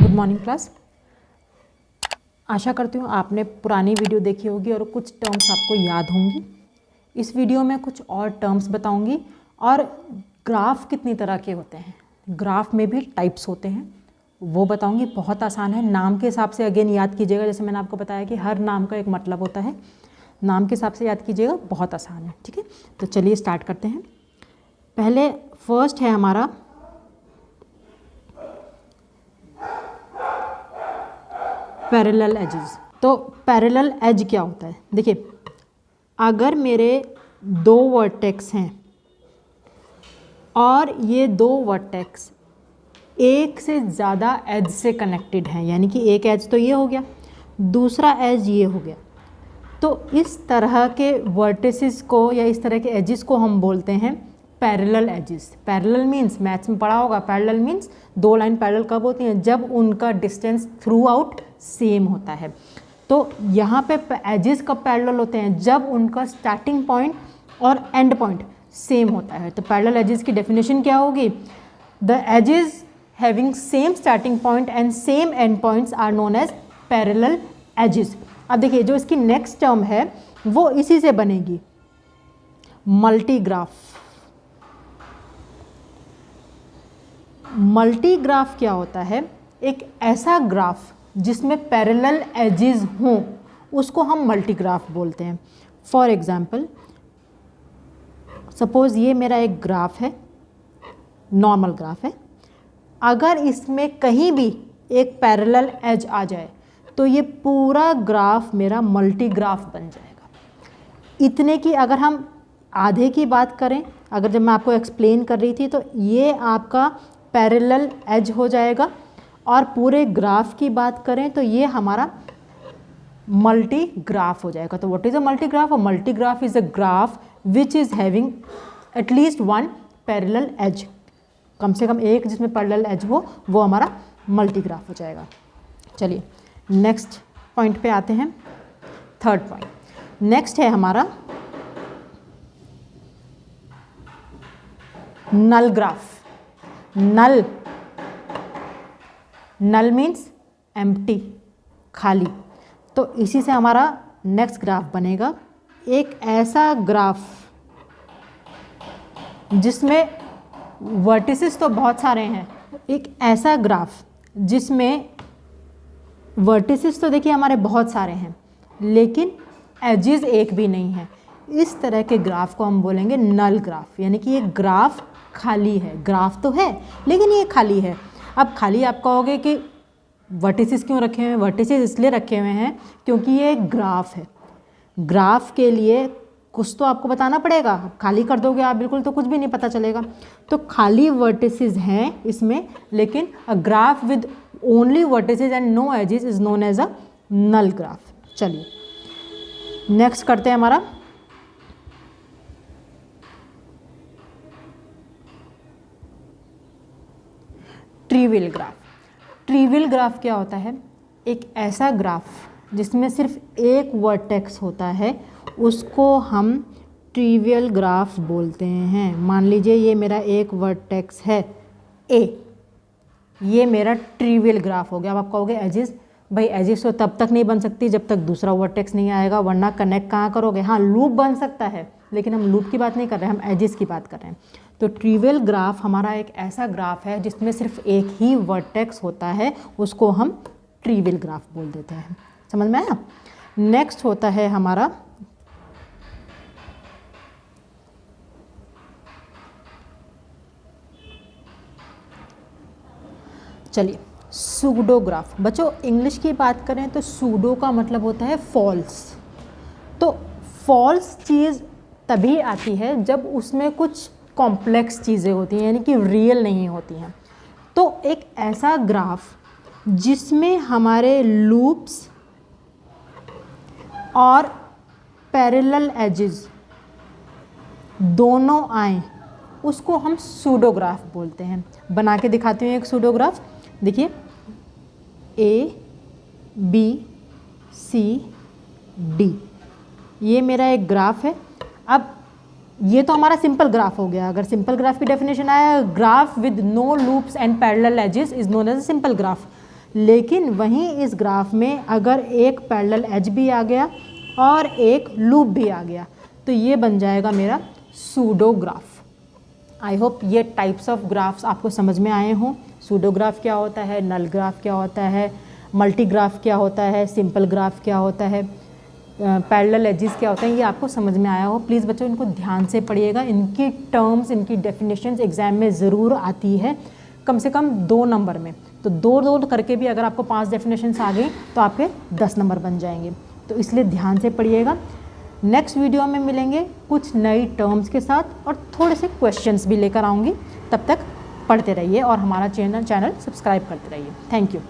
Good morning class. आशा करती हूँ आपने पुरानी वीडियो देखी होगी और कुछ टर्म्स आपको याद होंगी। इस वीडियो में कुछ और टर्म्स बताऊंगी और ग्राफ कितनी तरह के होते हैं, ग्राफ में भी टाइप्स होते हैं वो बताऊंगी। बहुत आसान है, नाम के हिसाब से अगेन याद कीजिएगा। जैसे मैंने आपको बताया कि हर नाम का एक मतलब होता है, नाम के हिसाब से याद कीजिएगा, बहुत आसान है। ठीक है, तो चलिए स्टार्ट करते हैं। पहले फर्स्ट है हमारा पैरेलल एजेस। तो पैरेलल एज क्या होता है? देखिए, अगर मेरे दो वर्टेक्स हैं और ये दो वर्टेक्स एक से ज़्यादा एज से कनेक्टेड हैं, यानी कि एक एज तो ये हो गया, दूसरा एज ये हो गया, तो इस तरह के वर्टिसेस को या इस तरह के एजेस को हम बोलते हैं parallel edges. Parallel means, maths में पढ़ा होगा, पैरेलल मीन्स दो लाइन पैरेलल कब होती हैं? जब उनका डिस्टेंस थ्रू आउट सेम होता है। तो यहाँ पे एजेस कब पैरेलल होते हैं? जब उनका स्टार्टिंग पॉइंट और एंड पॉइंट सेम होता है। तो पैरेलल एजेस की डेफिनेशन क्या होगी? The edges having same starting point and same end points are known as parallel edges. अब देखिए, जो इसकी नेक्स्ट टर्म है वो इसी से बनेगी, मल्टीग्राफ। मल्टीग्राफ क्या होता है? एक ऐसा ग्राफ जिसमें पैरेलल एजेस हों उसको हम मल्टीग्राफ बोलते हैं। फॉर एग्जाम्पल, सपोज ये मेरा एक ग्राफ है, नॉर्मल ग्राफ है। अगर इसमें कहीं भी एक पैरेलल एज आ जाए तो ये पूरा ग्राफ मेरा मल्टीग्राफ बन जाएगा। इतने की अगर हम आधे की बात करें, अगर जब मैं आपको एक्सप्लेन कर रही थी, तो ये आपका पैरेलल एज हो जाएगा, और पूरे ग्राफ की बात करें तो ये हमारा मल्टीग्राफ हो जाएगा। तो what is a multigraph? A multigraph is a graph which is having at least one parallel edge, कम से कम एक जिसमें पैरेलल एज हो, वो हमारा मल्टीग्राफ हो जाएगा। चलिए नेक्स्ट पॉइंट पे आते हैं, थर्ड पॉइंट। नेक्स्ट है हमारा नल ग्राफ। नल, नल मीन्स एम्प्टी, खाली। तो इसी से हमारा नेक्स्ट ग्राफ बनेगा, एक ऐसा ग्राफ जिसमें वर्टिसेस तो बहुत सारे हैं, एक ऐसा ग्राफ जिसमें वर्टिसेस तो देखिए हमारे बहुत सारे हैं लेकिन एजेस एक भी नहीं है। इस तरह के ग्राफ को हम बोलेंगे नल ग्राफ, यानी कि ये ग्राफ खाली है। ग्राफ तो है लेकिन ये खाली है। अब खाली आप कहोगे कि वर्टिसेस क्यों रखे हुए हैं? वर्टिसेस इसलिए रखे हुए हैं क्योंकि ये एक ग्राफ है। ग्राफ के लिए कुछ तो आपको बताना पड़ेगा, खाली कर दोगे आप बिल्कुल तो कुछ भी नहीं पता चलेगा। तो खाली वर्टिसेस हैं इसमें, लेकिन a graph with only vertices and no edges is known as a null graph. चलिए नेक्स्ट करते हैं हमारा ट्रिवियल ग्राफ। ट्रिवियल ग्राफ क्या होता है? एक ऐसा ग्राफ जिसमें सिर्फ एक वर्टेक्स होता है, उसको हम ट्रिवियल ग्राफ बोलते हैं। मान लीजिए ये मेरा एक वर्टेक्स है ए, ये मेरा ट्रिवियल ग्राफ हो गया। अब आप कहोगे एजेस, भाई एजेस तो तब तक नहीं बन सकती जब तक दूसरा वर्टेक्स नहीं आएगा, वरना कनेक्ट कहाँ करोगे? हाँ, लूप बन सकता है, लेकिन हम लूप की बात नहीं कर रहे हैं, हम एजेस की बात कर रहे हैं। तो ट्रिवियल ग्राफ हमारा एक ऐसा ग्राफ है जिसमें सिर्फ एक ही वर्टेक्स होता है, उसको हम ट्रिवियल ग्राफ बोल देते हैं। समझ में आया? नेक्स्ट होता है हमारा चलिए सूडो ग्राफ। बच्चों इंग्लिश की बात करें तो सूडो का मतलब होता है फॉल्स। तो फॉल्स चीज़ तभी आती है जब उसमें कुछ कॉम्प्लेक्स चीज़ें होती हैं, यानी कि रियल नहीं होती हैं। तो एक ऐसा ग्राफ जिसमें हमारे लूप्स और पैरेलल एजेस दोनों आए, उसको हम सूडोग्राफ बोलते हैं। बना के दिखाती हूँ एक सूडोग्राफ। देखिए ए बी सी डी, ये मेरा एक ग्राफ है। अब ये तो हमारा सिंपल ग्राफ हो गया। अगर सिंपल ग्राफ की डेफिनेशन आया, graph with no loops and parallel edges is known as a simple graph. लेकिन वहीं इस ग्राफ में अगर एक पैरेलल एज भी आ गया और एक लूप भी आ गया तो ये बन जाएगा मेरा सूडो ग्राफ। आई होप ये टाइप्स ऑफ ग्राफ्स आपको समझ में आए हों। सूडो ग्राफ क्या होता है, नल ग्राफ क्या होता है, मल्टी ग्राफ क्या होता है, सिंपल ग्राफ क्या होता है, पैरेलल एजेस क्या होता है, ये आपको समझ में आया हो। प्लीज़ बच्चों इनको ध्यान से पढ़िएगा, इनकी टर्म्स, इनकी डेफिनेशंस एग्जाम में ज़रूर आती है, कम से कम 2 नंबर में। तो 2 करके भी अगर आपको 5 डेफिनेशंस आ गई तो आपके 10 नंबर बन जाएंगे। तो इसलिए ध्यान से पढ़िएगा। नेक्स्ट वीडियो में मिलेंगे कुछ नई टर्म्स के साथ और थोड़े से क्वेश्चंस भी लेकर आऊँगी। तब तक पढ़ते रहिए और हमारा चैनल सब्सक्राइब करते रहिए। Thank you.